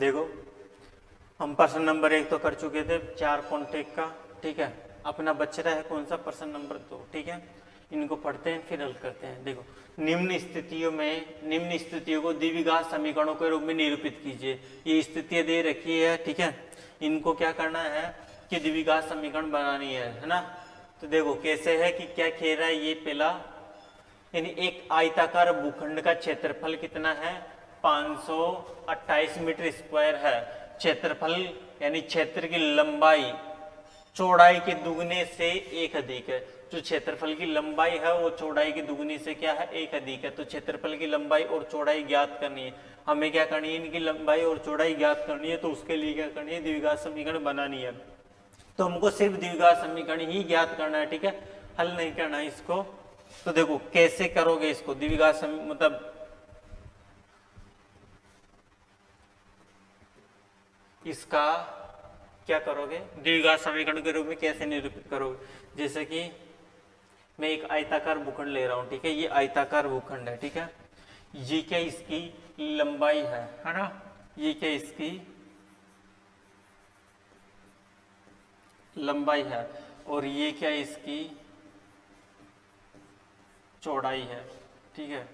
देखो हम प्रश्न नंबर 1 तो कर चुके थे 4 कॉन्टेक्ट का, ठीक है। अपना बच रहा है कौन सा, प्रश्न नंबर 2, ठीक है। इनको पढ़ते हैं फिर हल करते हैं। देखो निम्न स्थितियों को द्विघात समीकरणों के रूप में निरूपित कीजिए। ये स्थितियां दे रखी है, ठीक है। इनको क्या करना है कि द्विघात समीकरण बनानी है ना। तो देखो कैसे है कि क्या कह रहा है ये पहला, यानी एक आयताकार भूखंड का क्षेत्रफल कितना है 528 मीटर स्क्वायर है। क्षेत्रफल यानी क्षेत्र की लंबाई चौड़ाई के दुगने से एक अधिक है। जो क्षेत्रफल की लंबाई है वो चौड़ाई की दुगनी से क्या है, एक अधिक है। तो क्षेत्रफल की लंबाई और चौड़ाई ज्ञात करनी है। हमें क्या करनी है, इनकी लंबाई और चौड़ाई ज्ञात करनी है। तो उसके लिए क्या करनी है, द्विघात समीकरण बनानी है। तो हमको सिर्फ द्विघात समीकरण ही ज्ञात करना है, ठीक है, हल नहीं करना है इसको। तो देखो कैसे करोगे इसको, द्विघात मतलब इसका क्या करोगे, द्विघात समीकरण के रूप में कैसे निरूपित करोगे। जैसे कि मैं एक आयताकार भूखंड ले रहा हूं, ठीक है। ये आयताकार भूखंड है, ठीक है। ये क्या इसकी लंबाई है ना। ये क्या इसकी लंबाई है और ये क्या इसकी चौड़ाई है, ठीक है।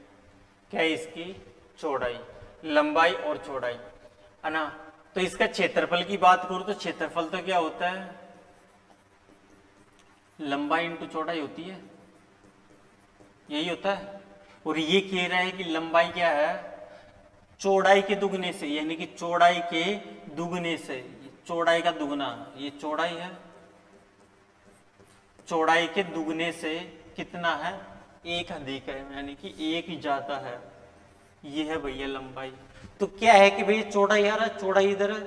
क्या इसकी चौड़ाई, लंबाई और चौड़ाई है ना। तो इसका क्षेत्रफल की बात करूं तो क्षेत्रफल तो क्या होता है, लंबाई इंटू चौड़ाई होती है, यही होता है। और ये कह रहा है कि लंबाई क्या है, चौड़ाई के दुगने से, यानी कि चौड़ाई के दुगने से, चौड़ाई का दुगना, ये चौड़ाई है, चौड़ाई के दुगने से कितना है, एक अधिक है, यानी कि एक ही ज्यादा है। ये है भैया लंबाई। तो क्या है कि भैया चौड़ाई आ रहा है, चौड़ाई इधर है,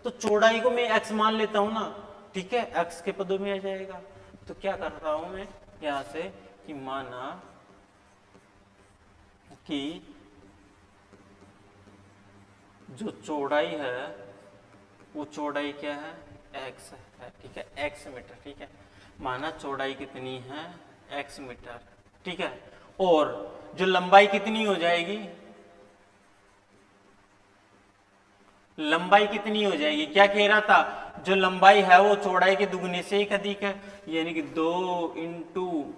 तो चौड़ाई को मैं x मान लेता हूं ना, ठीक है, x के पदों में आ जाएगा। तो क्या कर रहा हूं मैं यहां से कि माना कि जो चौड़ाई है वो चौड़ाई क्या है, x है, ठीक है, x मीटर, ठीक है। माना चौड़ाई कितनी है, x मीटर, ठीक है। और जो लंबाई कितनी हो जाएगी, लंबाई कितनी हो जाएगी, क्या कह रहा था, जो लंबाई है वो चौड़ाई के दुगने से एक अधिक है, यानी कि 2 इंटू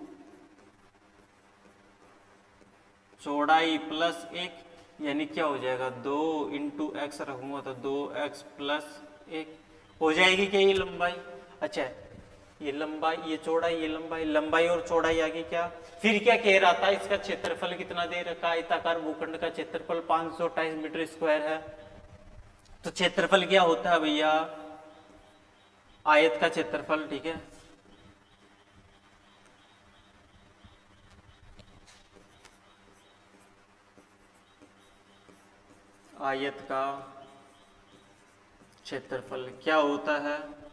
चौड़ाई प्लस 1, यानी क्या हो जाएगा, 2 इंटू एक्स रखूंगा तो 2x प्लस 1 हो जाएगी क्या ये लंबाई। अच्छा ये लंबाई, ये चौड़ाई, ये लंबाई, लंबाई और चौड़ाई आगे क्या। फिर क्या कह रहा था, इसका क्षेत्रफल कितना दे रखा, आयताकार भूखंड का क्षेत्रफल 528 मीटर स्क्वायर है। तो क्षेत्रफल क्या होता है भैया, आयत का क्षेत्रफल, ठीक है। आयत का क्षेत्रफल क्या होता है,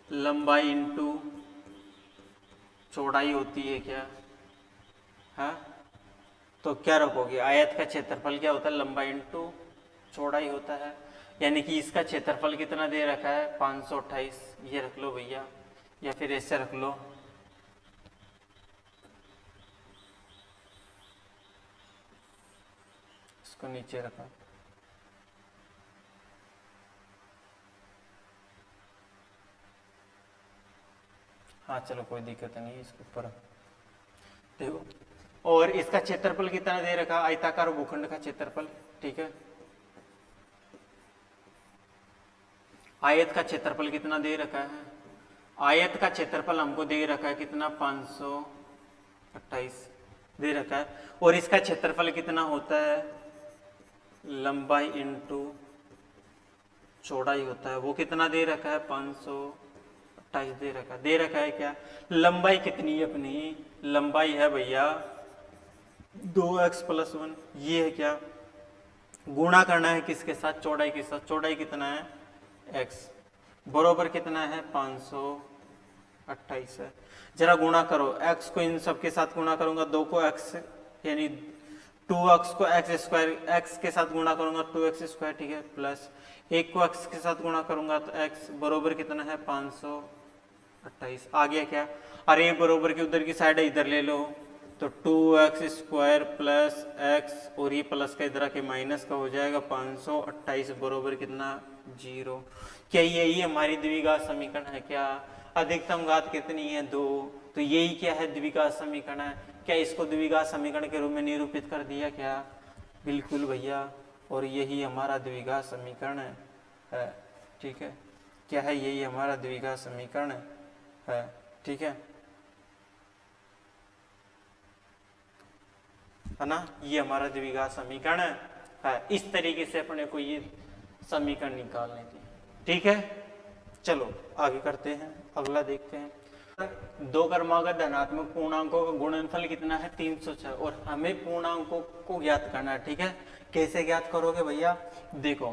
लंबाई इंटू चौड़ाई होती है क्या, है। तो क्या रखोगे, आयत का क्षेत्रफल क्या होता है, लंबाई इंटू चौड़ाई होता है। यानी कि इसका क्षेत्रफल कितना दे रखा है 528, ये रख लो भैया, या फिर ऐसे रख लो, इसको नीचे रखा। हाँ चलो कोई दिक्कत नहीं है, इसके ऊपर देखो। और इसका क्षेत्रफल कितना दे रखा, आयताकार भूखंड का क्षेत्रफल, ठीक है। आयत का क्षेत्रफल कितना दे रखा है, आयत का क्षेत्रफल हमको दे रखा है कितना 528 दे रखा है। और इसका क्षेत्रफल कितना होता है, लंबाई इंटू चौड़ाई होता है, वो कितना दे रखा है 528 दे रखा है क्या। लंबाई कितनी है अपनी, लंबाई है भैया 2x प्लस 1, ये है क्या, गुणा करना है किसके साथ, चौड़ाई के साथ। चौड़ाई कितना है x, बरोबर कितना है 528 है। जरा गुणा करो, x को इन सब के साथ गुणा करूंगा, 2 को x यानी 2x को x स्क्वायर, x के साथ गुणा करूंगा 2x स्क्वायर, ठीक है, प्लस 1 को x के साथ गुणा करूंगा तो x बरोबर कितना है 528। आ गया क्या, अरे बरोबर की उधर की साइड इधर ले लो, तो 2x² प्लस एक्स और ये प्लस का इधर आके माइनस का हो जाएगा 528 बरोबर कितना 0। क्या यही हमारी द्विघात समीकरण है? क्या अधिकतम घात कितनी है 2, तो यही क्या है द्विघात समीकरण है। क्या इसको द्विघात समीकरण के रूप में निरूपित कर दिया क्या? बिल्कुल भैया, और यही हमारा द्विघात समीकरण है। ठीक है, क्या है? यही हमारा द्विघात समीकरण है। ठीक है ना, ये हमारा द्विघात समीकरण है। इस तरीके से अपने को ये समीकरण निकालने थी। ठीक है, चलो आगे करते हैं, अगला देखते हैं। दो क्रमागत धनात्मक पूर्णांकों का गुणनफल कितना है 306, और हमें पूर्णांकों को ज्ञात करना है। ठीक है, कैसे ज्ञात करोगे भैया? देखो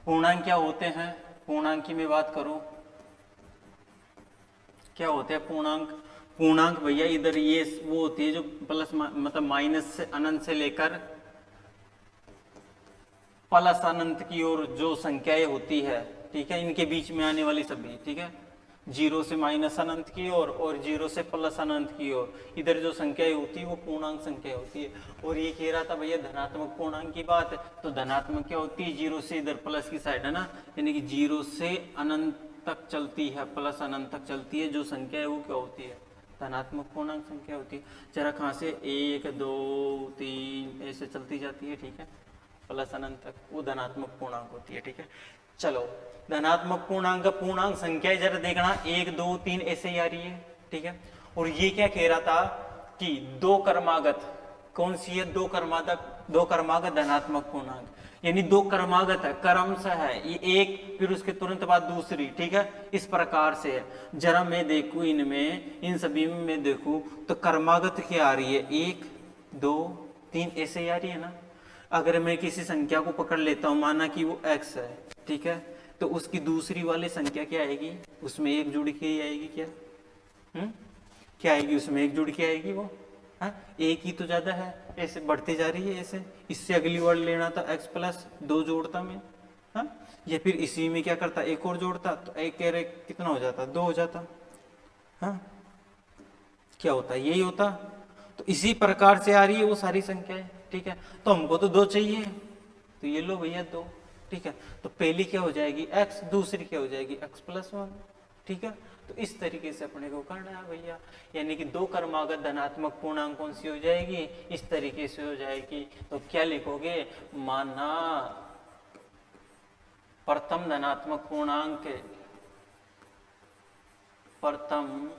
पूर्णांक क्या होते हैं, पूर्णांक की मैं बात करूं, क्या होते हैं पूर्णांक? पूर्णांक भैया इधर ये वो होती है जो प्लस मतलब माइनस से अनंत से लेकर प्लस अनंत की ओर जो संख्याएं होती है, ठीक है, इनके बीच में आने वाली सभी। ठीक है, 0 से माइनस अनंत की ओर और 0 से प्लस अनंत की ओर इधर जो संख्याएं होती है वो पूर्णांक संख्या होती है। और ये कह रहा था भैया धनात्मक पूर्णांक की बात, तो धनात्मक क्या होती है? 0 से इधर प्लस की साइड है ना, यानी कि 0 से अनंत तक चलती है, प्लस अनंत तक चलती है जो संख्या है वो क्या होती है? धनात्मक पूर्णांक संख्या होती है। जरा कहाँ से 1 2 3 ऐसे चलती जाती है, ठीक है, प्लस अनंत तक, वो धनात्मक पूर्णांक होती है। ठीक है, चलो धनात्मक पूर्णांक का पूर्णांक संख्या जरा देखना 1 2 3 ऐसे ही आ रही है। ठीक है, और ये क्या कह रहा था कि दो क्रमागत, कौन सी है? दो क्रमागत धनात्मक पूर्णांक, यानी दो क्रमागत है, क्रमशः है, ये एक फिर उसके तुरंत बाद दूसरी। ठीक है, इस प्रकार से है। जरा मैं देखूं इनमें, इन सभी में मैं देखूं तो क्रमागत क्या आ रही है? 1 2 3 ऐसे ही आ रही है ना। अगर मैं किसी संख्या को पकड़ लेता हूं, माना कि वो x है, ठीक है, तो उसकी दूसरी वाली संख्या क्या आएगी? उसमें एक जुड़ के ही आएगी। क्या क्या आएगी? उसमें एक जुड़ के आएगी वो। हाँ, एक ही तो ज्यादा है, ऐसे बढ़ती जा रही है ऐसे। इससे अगली वर्ड लेना था x प्लस 2 जोड़ता मैं, हाँ, या फिर इसी में क्या करता एक और जोड़ता, तो एक एक कितना हो जाता? 2 हो जाता। हाँ, क्या होता? यही होता। तो इसी प्रकार से आ रही है वो सारी संख्याएं। ठीक है, तो हमको तो 2 चाहिए, तो ये लो भैया 2। ठीक है, तो पहली क्या हो जाएगी? x, दूसरी क्या हो जाएगी? x plus 1। ठीक है, तो इस तरीके से अपने को करना है भैया, यानी कि दो क्रमागत धनात्मक पूर्णांक कौन सी हो जाएगी? इस तरीके से हो जाएगी। तो क्या लिखोगे? माना प्रथम धनात्मक पूर्णांक, प्रथम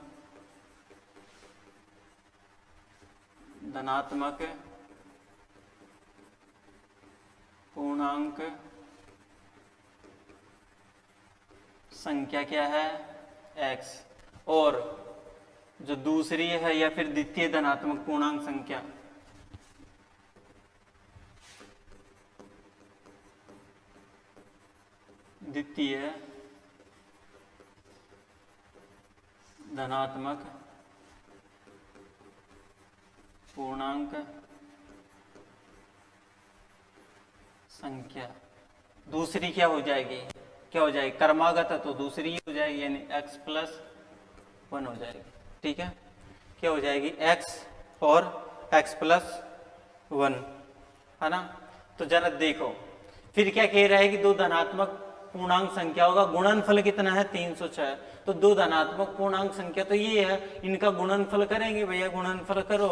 धनात्मक पूर्णांक संख्या क्या है? x, और जो दूसरी है या फिर द्वितीय धनात्मक पूर्णांक संख्या, द्वितीय धनात्मक पूर्णांक संख्या, दूसरी क्या हो जाएगी? क्या हो जाएगी? क्रमागत है तो दूसरी हो जाएगी, यानी x प्लस 1 हो जाएगी। ठीक है, क्या हो जाएगी? x और x प्लस 1, है ना। तो जरा देखो फिर क्या कह रहा है कि दो धनात्मक पूर्णांक संख्याओं का गुणनफल कितना है? 306। तो दो धनात्मक पूर्णांक संख्या तो ये है, इनका गुणनफल करेंगे भैया, गुणनफल करो।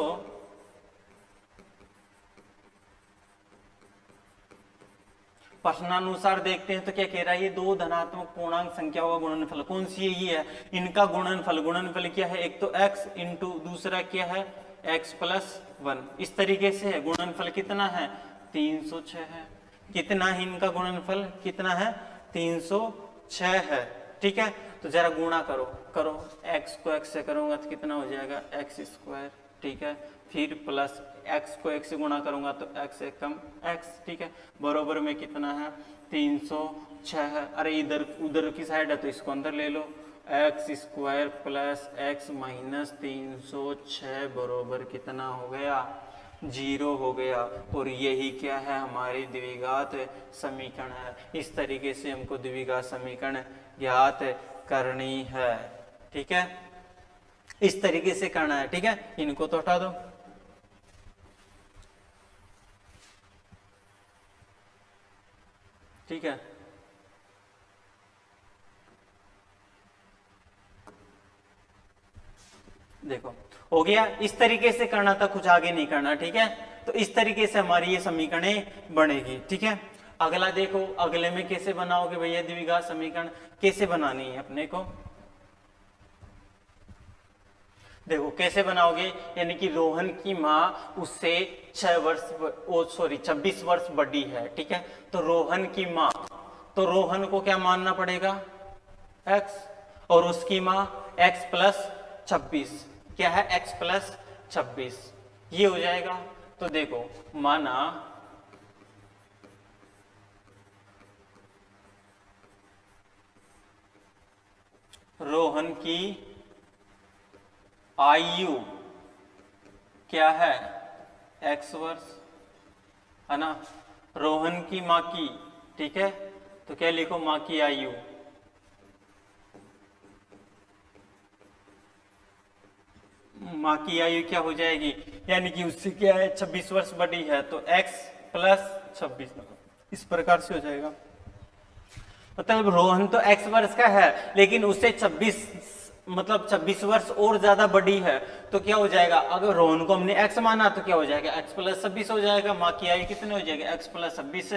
प्रश्नानुसार देखते हैं तो क्या कह रहा है? ये दो धनात्मक पूर्णांक संख्याओं का गुणनफल कौन सी है? ये है, इनका गुणनफल। गुणनफल क्या है? एक तो x इंटू दूसरा क्या है? x plus 1। इस तरीके से है। गुणनफल कितना है? 306 है। कितना है इनका गुणनफल? कितना है? 306 है। ठीक है, तो जरा गुणा करो, करो x को x से करूंगा तो कितना हो जाएगा? x²। ठीक है, फिर प्लस x को x से गुणा करूंगा तो x एक कम x। ठीक है, बरोबर में कितना है? 306 है। अरे इधर उधर की साइड है तो इसको अंदर ले लो, x² प्लस x माइनस 306 बरोबर कितना हो गया? 0 हो गया। और यही क्या है? हमारी द्विघात समीकरण है। इस तरीके से हमको द्विघात समीकरण ज्ञात करनी है। ठीक है, इस तरीके से करना है। ठीक है, इनको तो हटा दो, ठीक है। देखो हो गया, इस तरीके से करना था, कुछ आगे नहीं करना, ठीक है। तो इस तरीके से हमारी ये समीकरणें बनेगी, ठीक है। अगला देखो, अगले में कैसे बनाओगे भैया द्विघात समीकरण, कैसे बनानी है अपने को, देखो कैसे बनाओगे, यानी कि रोहन की माँ उससे 26 वर्ष बड़ी है, ठीक है। तो रोहन की माँ, तो रोहन को क्या मानना पड़ेगा, x, और उसकी माँ x प्लस 26, क्या है x प्लस 26, ये हो जाएगा। तो देखो माना रोहन की आयु क्या है x वर्ष, है ना, रोहन की माँ की, ठीक है। तो क्या लिखो, माँ की आयु, माँ की आयु क्या हो जाएगी, यानी कि उससे क्या है 26 वर्ष बड़ी है, तो x प्लस 26, इस प्रकार से हो जाएगा। मतलब रोहन तो x वर्ष का है, लेकिन उससे 26 वर्ष और ज्यादा बड़ी है, तो क्या हो जाएगा, अगर रोहन को हमने x माना तो क्या हो जाएगा, x प्लस 26 हो जाएगा, माँ की आयु कितने हो जाएगी, x प्लस 26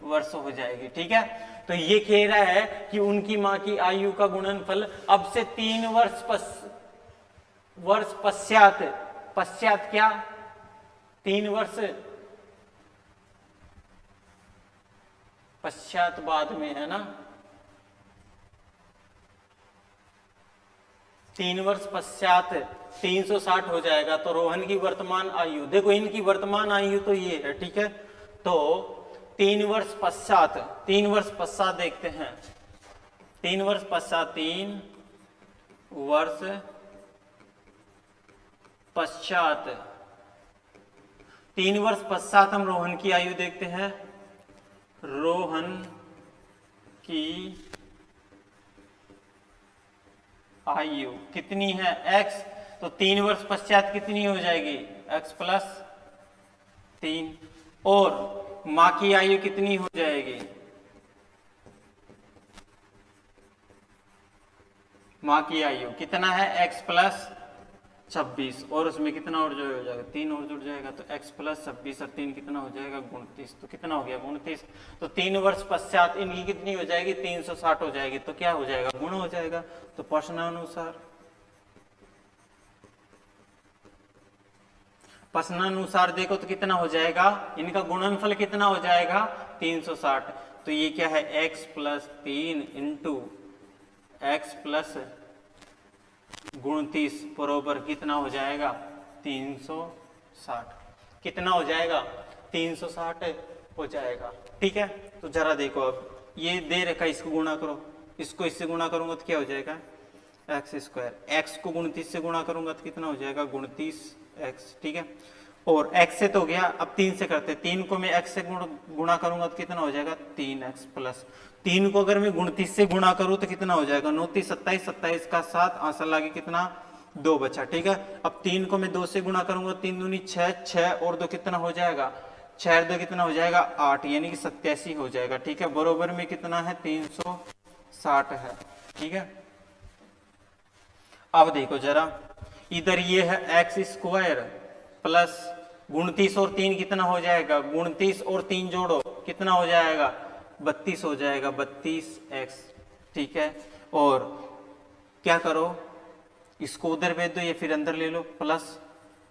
वर्ष हो जाएगी, ठीक है। तो ये कह रहा है कि उनकी माँ की आयु का गुणनफल अब से 3 वर्ष पश्चात, पश्चात क्या, 3 वर्ष पश्चात, बाद में, है ना, 3 वर्ष पश्चात 360 हो जाएगा। तो रोहन की वर्तमान आयु, देखो इनकी वर्तमान आयु तो ये है, ठीक है। तो 3 वर्ष पश्चात, 3 वर्ष पश्चात देखते हैं, 3 वर्ष पश्चात, 3 वर्ष पश्चात, 3 वर्ष पश्चात हम रोहन की आयु देखते हैं, रोहन की आयु कितनी है x, तो 3 वर्ष पश्चात कितनी हो जाएगी, x प्लस 3, और माँ की आयु कितनी हो जाएगी, माँ की आयु कितना है, x प्लस 26, और उसमें कितना और जो हो जाएगा, 3 और जुड़ जाएगा, तो x प्लस 26 और 3 कितना हो जाएगा, 29, तो कितना हो गया 29। तो 3 वर्ष पश्चात इनकी कितनी हो जाएगी, 360 हो जाएगी, तो क्या हो जाएगा, गुण हो जाएगा। तो प्रश्नानुसार देखो तो कितना हो जाएगा, इनका गुणनफल कितना हो जाएगा, 360। तो ये क्या है, x plus 3 into x plus 29 बरोबर कितना हो जाएगा, 360, कितना हो जाएगा, 360 हो जाएगा, ठीक है। तो जरा देखो, अब ये दे रखा, इसको गुणा करो, इसको इससे गुणा करूंगा तो क्या हो जाएगा, एक्स स्क्वायर, एक्स को 29 से गुणा करूंगा तो कितना हो जाएगा, 29x, ठीक है। और x से तो हो गया, अब 3 से करते, 3 को मैं x से गुणा करूंगा तो कितना हो जाएगा, 3x प्लस 3 को अगर मैं 29 से गुणा करूं तो कितना हो जाएगा, 29 27, 27 का 7, आंसर लागे कितना, 2 बचा, ठीक है। अब 3 को मैं 2 से गुणा करूंगा, 3 दूनी 6, 6 और 2 कितना हो जाएगा, 6 और 2 कितना हो जाएगा, 8, यानी कि 87 हो जाएगा, ठीक है। बरोबर में कितना है, 360 है, ठीक है। अब देखो जरा, इधर ये है एक्स स्क्वायर प्लस 29 और 3 कितना हो जाएगा, 29 और 3 जोड़ो कितना हो जाएगा, 32 हो जाएगा, 32x, ठीक है। और क्या करो, इसको उधर भेज दो, ये फिर अंदर ले लो, प्लस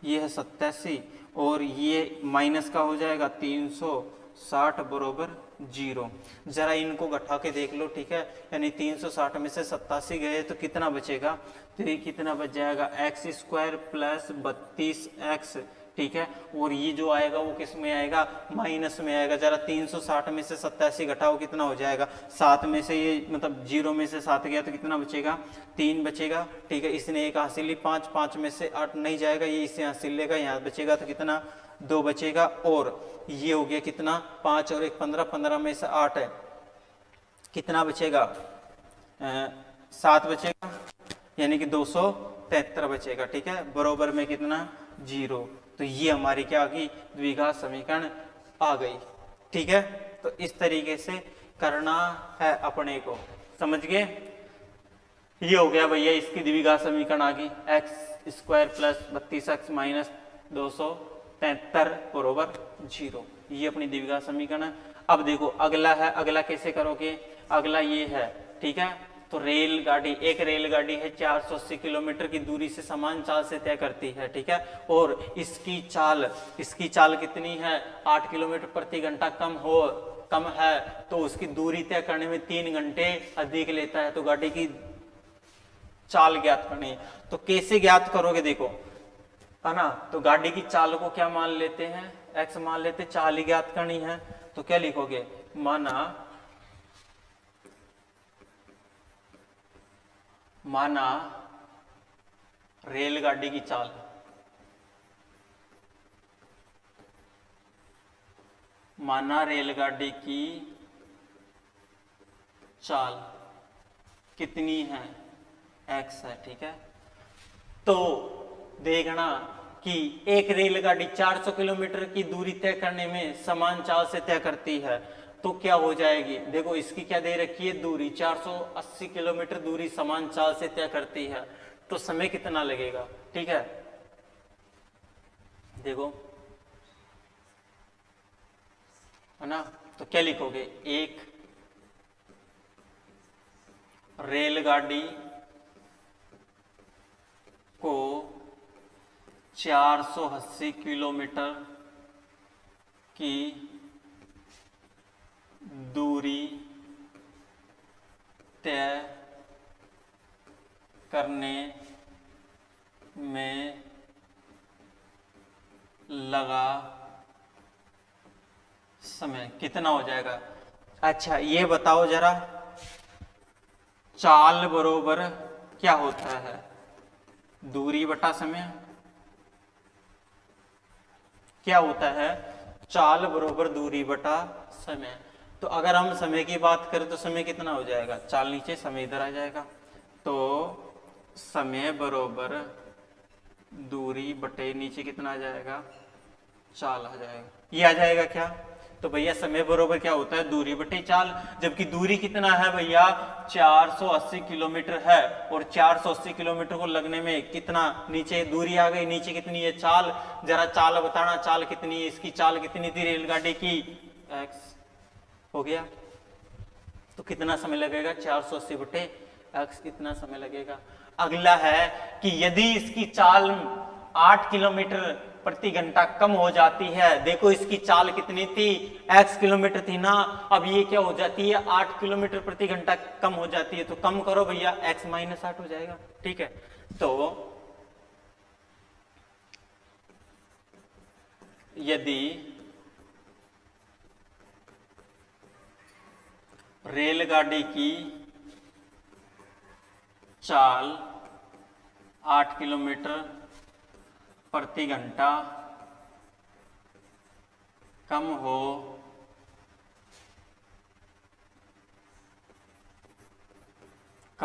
ये है 87 और ये माइनस का हो जाएगा 360 बरोबर 0। जरा इनको घटा के देख लो, ठीक है, यानी 360 में से 87 गए तो कितना बचेगा, तो ये कितना बच जाएगा, एक्स स्क्वायर प्लस 32x, ठीक है। और ये जो आएगा वो किस में आएगा, माइनस में आएगा। जरा 360 में से 87 घटाओ कितना हो जाएगा, 7 में से ये मतलब 0 में से 7 गया तो कितना बचेगा, 3 बचेगा, ठीक है। इसने एक हासिल ली 5, 5 में से 8 नहीं जाएगा, ये इससे हासिल लेगा, यहाँ बचेगा तो कितना, 2 बचेगा। और ये हो गया कितना, 5 और 1 15, 15 में से 8 है, कितना बचेगा, 7 बचेगा, यानी कि 273 बचेगा, ठीक है। बरोबर में कितना, 0। तो ये हमारी क्या आ गई, द्विघात समीकरण आ गई, ठीक है। तो इस तरीके से करना है अपने को। समझ गए? ये हो गया भैया इसकी द्विघात समीकरण आ गई, x square plus 32x minus 273 बरोबर 0। ये अपनी द्विघात समीकरण है। अब देखो अगला है, अगला कैसे करोगे? अगला ये है, ठीक है। तो रेलगाड़ी, एक रेलगाड़ी है 480 किलोमीटर की दूरी से समान चाल से तय करती है, ठीक है। और इसकी चाल कितनी है? 8 किलोमीटर प्रति घंटा कम है, तो उसकी दूरी तय करने में 3 घंटे अधिक लेता है। तो गाड़ी की चाल ज्ञात करनी है। तो कैसे ज्ञात करोगे? देखो, है ना। तो गाड़ी की चाल को क्या मान लेते हैं? x मान लेते, चाल ही ज्ञात करनी है। तो क्या लिखोगे? माना रेलगाड़ी की चाल, माना रेलगाड़ी की चाल कितनी है? x है, ठीक है। तो देखना कि एक रेलगाड़ी 400 किलोमीटर की दूरी तय करने में समान चाल से तय करती है, तो क्या हो जाएगी? देखो इसकी क्या दे रखी है? दूरी 480 किलोमीटर दूरी समान चाल से तय करती है, तो समय कितना लगेगा? ठीक है, देखो, है ना। तो क्या लिखोगे? एक रेलगाड़ी को 480 किलोमीटर की दूरी तय करने में लगा समय कितना हो जाएगा? अच्छा ये बताओ जरा, चाल बरोबर क्या होता है? दूरी बटा समय। क्या होता है? चाल बरोबर दूरी बटा समय। तो अगर हम समय की बात करें तो समय कितना हो जाएगा? चाल नीचे, समय इधर आ जाएगा। तो समय बरोबर दूरी बटे नीचे कितना आ जाएगा? चाल आ जाएगा। ये आ जाएगा क्या? तो भैया समय बरोबर क्या होता है? दूरी बटे चाल। जबकि दूरी कितना है भैया? 480 किलोमीटर है, और 480 किलोमीटर को लगने में कितना? नीचे दूरी आ गई, नीचे कितनी है? चाल। जरा चाल बताना, चाल कितनी है? इसकी चाल कितनी थी रेलगाड़ी की? x हो गया। तो कितना समय लगेगा? 480 बटे x, इतना समय लगेगा। अगला है कि यदि इसकी चाल 8 किलोमीटर प्रति घंटा कम हो जाती है। देखो इसकी चाल कितनी थी? x किलोमीटर थी ना, अब ये क्या हो जाती है? 8 किलोमीटर प्रति घंटा कम हो जाती है। तो कम करो भैया, x माइनस 8 हो जाएगा, ठीक है। तो यदि रेलगाड़ी की चाल 8 किलोमीटर प्रति घंटा कम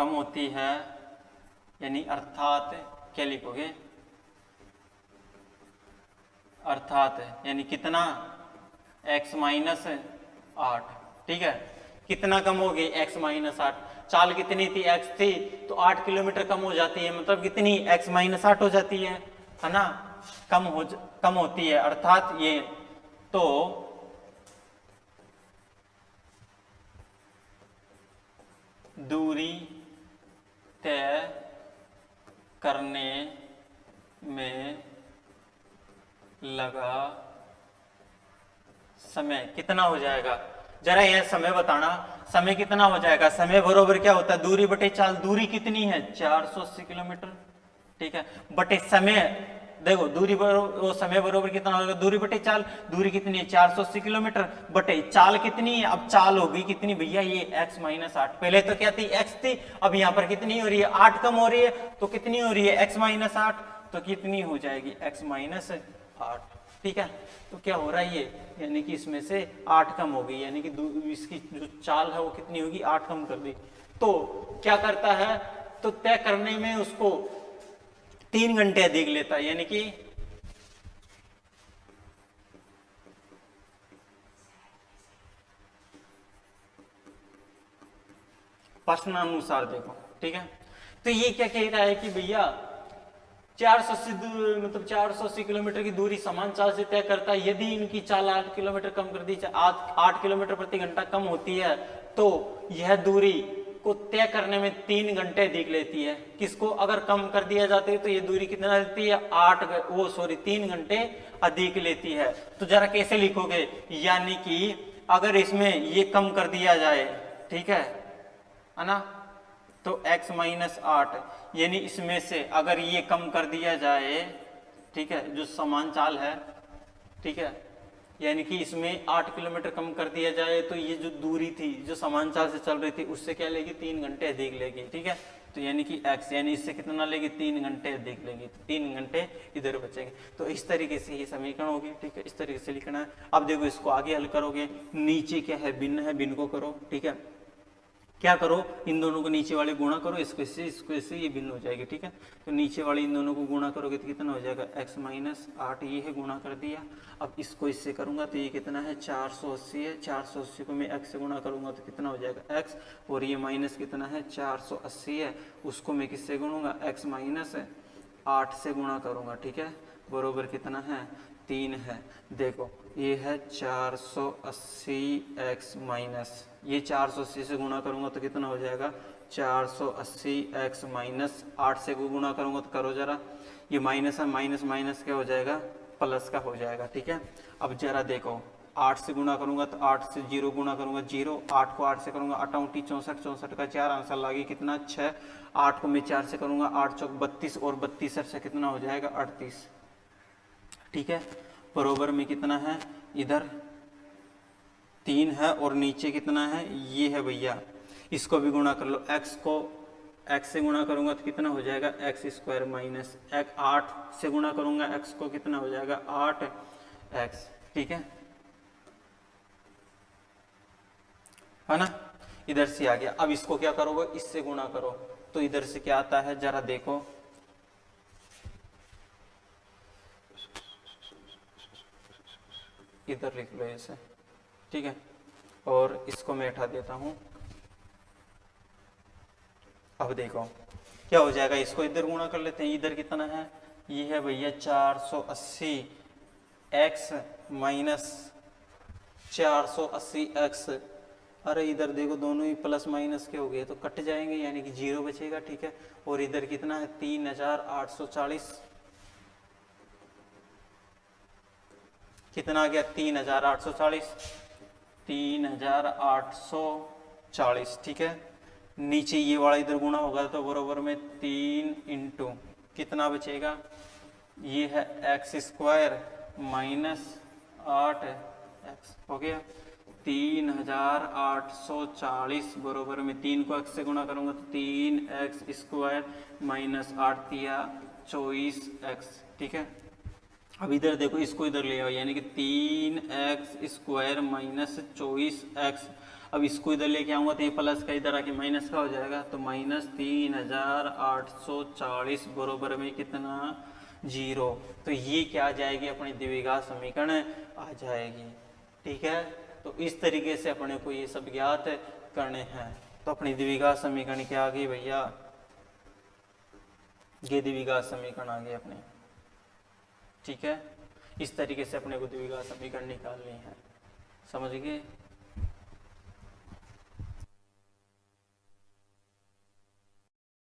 होती है, यानी अर्थात क्या लिखोगे? अर्थात यानी कितना? x माइनस 8, ठीक है। कितना कम हो गई? x minus 8। चाल कितनी थी? x थी, तो 8 किलोमीटर कम हो जाती है, मतलब कितनी? x माइनस 8 हो जाती है ना। कम होती है, अर्थात ये। तो दूरी तय करने में लगा समय कितना हो जाएगा? जरा यह समय बताना, समय कितना हो जाएगा? समय बरोबर क्या होता है? दूरी बटे चाल। दूरी कितनी है? 480 किलोमीटर, ठीक है, बटे समय। देखो दूरी बरोबर, समय बरोबर कितना होगा? दूरी बटे चाल। दूरी कितनी है? 480 किलोमीटर, बटे चाल कितनी है? अब चाल होगी कितनी भैया? ये x माइनस 8। पहले तो क्या थी? x थी, अब यहाँ पर कितनी हो रही है? 8 कम हो रही है, तो कितनी हो रही है? x minus 8। तो कितनी हो जाएगी? x माइनस 8, ठीक है। तो क्या हो रहा है ये? यानी कि इसमें से 8 कम हो गई, यानी कि इसकी जो चाल है वो कितनी होगी? 8 कम कर दी। तो क्या करता है? तो तय करने में उसको 3 घंटे अधिक लेता है, यानी कि प्रश्नानुसार देखो, ठीक है। तो ये क्या कह रहा है कि भैया 480 मतलब 480 किलोमीटर की दूरी समान चाल से तय करता है। यदि इनकी चाल 8 किलोमीटर कम कर दी, 8 किलोमीटर प्रति घंटा कम होती है, तो यह दूरी को तय करने में 3 घंटे अधिक लेती है। किसको अगर कम कर दिया जाता है तो ये दूरी कितना लेती है, 3 घंटे अधिक लेती है। तो जरा कैसे लिखोगे, यानी कि अगर इसमें ये कम कर दिया जाए, ठीक है ना, तो x माइनस 8, यानी इसमें से अगर ये कम कर दिया जाए, ठीक है, जो समान चाल है, ठीक है, यानी कि इसमें 8 किलोमीटर कम कर दिया जाए तो ये जो दूरी थी जो समान चाल से चल रही थी उससे क्या लेगी, 3 घंटे अधिक लेगी, ठीक है। तो यानी कि x यानी इससे कितना लेगी, 3 घंटे अधिक लेगी, तो 3 घंटे इधर बचेंगे। तो इस तरीके से ये समीकरण होगी, ठीक है, इस तरीके से लिखना है। अब देखो इसको आगे हल करोगे, नीचे क्या है, भिन्न है, भिन्न को करो, ठीक है। क्या करो, इन दोनों को नीचे वाले गुणा करो, इसको इससे ये भिन्न हो जाएगी, ठीक है। तो नीचे वाले इन दोनों को गुणा करोगे तो कितना हो जाएगा, x माइनस 8, ये है गुणा कर दिया। अब इसको इससे करूंगा तो ये कितना है, 480 है। 480 को मैं x से गुणा करूंगा तो कितना हो जाएगा x, और ये माइनस कितना है 480 है, उसको मैं किससे गुणूंगा, x माइनस 8 से गुणा करूंगा, ठीक है, बरोबर कितना है 3 है। देखो ये है 480x माइनस, ये 480 से गुणा करूंगा तो कितना हो जाएगा, 480x माइनस 8 से गुणा करूंगा तो करो जरा, ये माइनस है, माइनस माइनस क्या हो जाएगा, प्लस का हो जाएगा, ठीक है। अब जरा देखो 8 से गुणा करूंगा तो 8 से 0 गुणा करूंगा 0, 8 को 8 से करूंगा 8 64, 64 का 4 आंसर लागे कितना 6, 8 को मैं 4 से करूंगा 8 चौक 32, और 32 से कितना हो जाएगा 38, ठीक है। बरोबर में कितना है, इधर 3 है और नीचे कितना है, ये है भैया, इसको भी गुणा कर लो, x को x से गुणा करूंगा तो कितना हो जाएगा एक्स स्क्वायर माइनस 8 से गुणा करूंगा x को कितना हो जाएगा 8x, ठीक है ना, इधर से आ गया। अब इसको क्या करोगे, इससे गुणा करो तो इधर से क्या आता है, जरा देखो, इधर लिख लो ऐसे, ठीक है, और इसको मैं हटा देता हूं। अब देखो क्या हो जाएगा, इसको इधर गुणा कर लेते हैं, इधर कितना है, ये है भैया 480x माइनस 480x, अरे इधर देखो दोनों ही प्लस माइनस के हो गए तो कट जाएंगे, यानी कि 0 बचेगा, ठीक है। और इधर कितना है 3840, कितना आ गया 3840, 3840, ठीक है। नीचे ये वाला इधर गुणा होगा तो बराबर में 3 इंटू कितना बचेगा, ये है एक्स स्क्वायर माइनस 8x हो गया 3840, बराबर में 3 को x से गुणा करूंगा तो 3x स्क्वायर माइनस 8 तिया 24x, ठीक है। अब इधर देखो, इसको इधर ले आओ, यानी कि 3x स्क्वायर माइनस 24x। अब इसको इधर लेके आऊंगा तो ये प्लस का इधर आके माइनस का हो जाएगा, तो माइनस 3840 बरोबर में कितना 0। तो ये क्या आ जाएगी, अपनी द्विघात समीकरण आ जाएगी, ठीक है। तो इस तरीके से अपने को ये सब ज्ञात करने हैं। तो अपनी द्विघात समीकरण क्या आ गई भैया, ये द्विघात समीकरण आ गई अपने, ठीक है। इस तरीके से अपने को द्विघात समीकरण निकालनी है, समझ गए।